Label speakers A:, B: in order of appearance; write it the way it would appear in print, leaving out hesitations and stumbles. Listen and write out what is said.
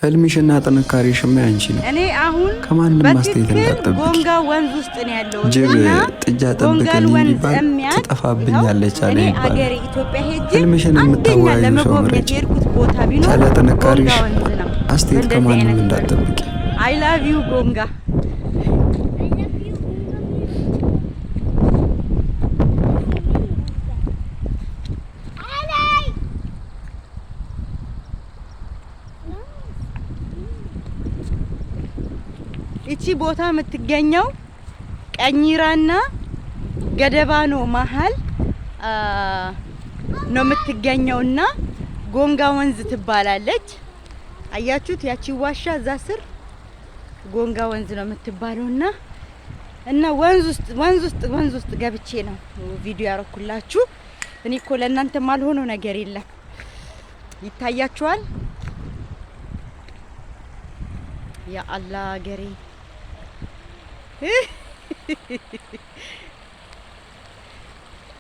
A: ህልምሽና ጥንካሬሽማ ያንቺ ነው።
B: እኔ አሁን
A: ከማንም ማስተያየት እንዳትጠብቂ።
B: ጎንጋ ወንዝ ውስጥ ነው ያለው።
A: ጅብ ጥጃ ጠብቅልኝ ቢባል ትጠፋብኛለች አለ ይባላል።
B: አገሬ ኢትዮጵያ ሄጄ
A: ህልምሽን የምታዋዩ ሰው ምረጭ።
B: ቦታ ቢኖር
A: ስለ ጥንካሬሽ አስተያየት ከማንም እንዳትጠብቂ።
B: አይ ላቭ ዩ ጎንጋ። እቺ ቦታ የምትገኘው ቀኝራና ገደባኖ መሃል ነው የምትገኘውና ጎንጋ ወንዝ ትባላለች። አያችሁት? ያቺ ዋሻ እዛ ስር ጎንጋ ወንዝ ነው የምትባለውና እና ወንዝ ውስጥ ገብቼ ነው ቪዲዮ ያረኩላችሁ። እኔ እኮ ለእናንተ ማልሆነው ነገር የለም። ይታያችኋል? ያ አላህ ገሬ